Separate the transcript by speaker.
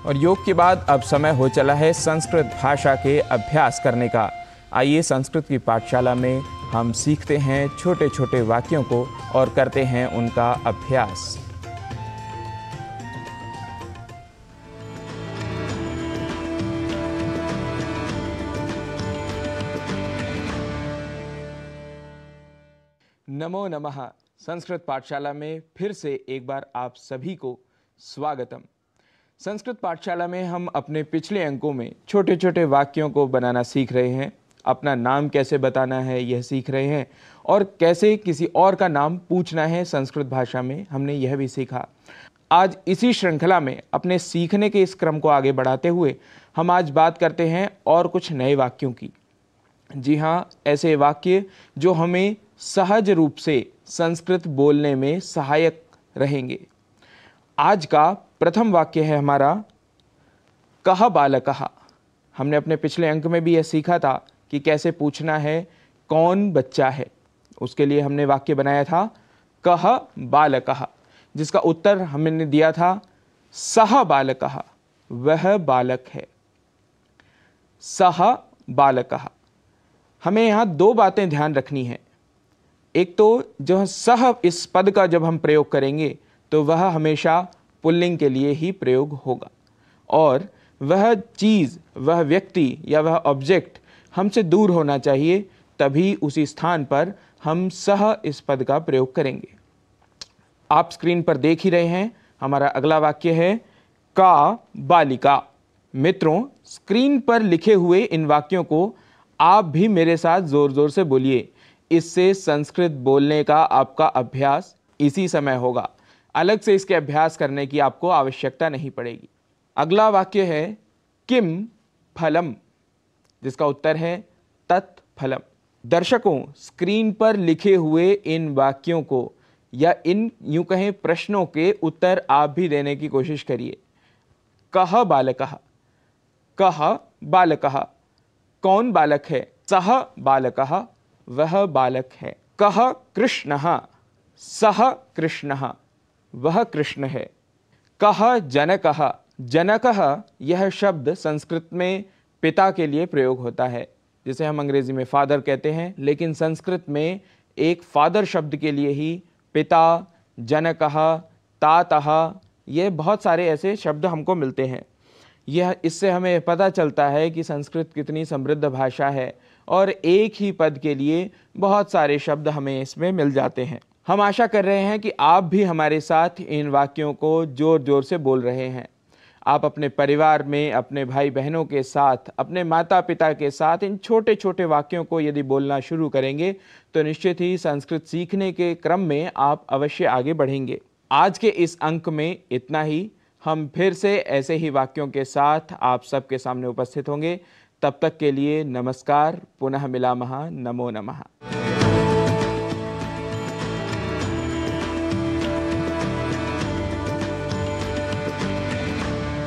Speaker 1: और योग के बाद अब समय हो चला है संस्कृत भाषा के अभ्यास करने का। आइए संस्कृत की पाठशाला में हम सीखते हैं छोटे छोटे वाक्यों को और करते हैं उनका अभ्यास। नमो नमः। संस्कृत पाठशाला में फिर से एक बार आप सभी को स्वागतम। संस्कृत पाठशाला में हम अपने पिछले अंकों में छोटे छोटे वाक्यों को बनाना सीख रहे हैं। अपना नाम कैसे बताना है यह सीख रहे हैं और कैसे किसी और का नाम पूछना है संस्कृत भाषा में हमने यह भी सीखा। आज इसी श्रृंखला में अपने सीखने के इस क्रम को आगे बढ़ाते हुए हम आज बात करते हैं और कुछ नए वाक्यों की। जी हाँ, ऐसे वाक्य जो हमें सहज रूप से संस्कृत बोलने में सहायक रहेंगे। आज का प्रथम वाक्य है हमारा कह बालकः। हमने अपने पिछले अंक में भी यह सीखा था कि कैसे पूछना है कौन बच्चा है। उसके लिए हमने वाक्य बनाया था कह बालकः, जिसका उत्तर हमने दिया था सह बालकः, वह बालक है। सह बालकः। हमें यहाँ दो बातें ध्यान रखनी है। एक तो जो सह इस पद का जब हम प्रयोग करेंगे तो वह हमेशा पुल्लिंग के लिए ही प्रयोग होगा और वह चीज़, वह व्यक्ति या वह ऑब्जेक्ट हमसे दूर होना चाहिए, तभी उसी स्थान पर हम सह इस पद का प्रयोग करेंगे। आप स्क्रीन पर देख ही रहे हैं, हमारा अगला वाक्य है का बालिका। मित्रों, स्क्रीन पर लिखे हुए इन वाक्यों को आप भी मेरे साथ जोर जोर से बोलिए। इससे संस्कृत बोलने का आपका अभ्यास इसी समय होगा। अलग से इसके अभ्यास करने की आपको आवश्यकता नहीं पड़ेगी। अगला वाक्य है किम फलम, जिसका उत्तर है तत्फलम। दर्शकों, स्क्रीन पर लिखे हुए इन वाक्यों को या इन यूं कहें प्रश्नों के उत्तर आप भी देने की कोशिश करिए। कह बालकः, कह बालकः, कौन बालक है? सह बालकः, वह बालक है। कह कृष्णः, सह कृष्णः, वह कृष्ण है। कह जनकः, जनकः यह शब्द संस्कृत में पिता के लिए प्रयोग होता है, जिसे हम अंग्रेजी में फादर कहते हैं, लेकिन संस्कृत में एक फादर शब्द के लिए ही पिता, जनकः, तातः, ये बहुत सारे ऐसे शब्द हमको मिलते हैं। यह इससे हमें पता चलता है कि संस्कृत कितनी समृद्ध भाषा है और एक ही पद के लिए बहुत सारे शब्द हमें इसमें मिल जाते हैं। हम आशा कर रहे हैं कि आप भी हमारे साथ इन वाक्यों को जोर जोर से बोल रहे हैं। आप अपने परिवार में, अपने भाई बहनों के साथ, अपने माता पिता के साथ इन छोटे छोटे वाक्यों को यदि बोलना शुरू करेंगे तो निश्चित ही संस्कृत सीखने के क्रम में आप अवश्य आगे बढ़ेंगे। आज के इस अंक में इतना ही। हम फिर से ऐसे ही वाक्यों के साथ आप सबके सामने उपस्थित होंगे। तब तक के लिए नमस्कार, पुनः मिलामः, नमो नमः।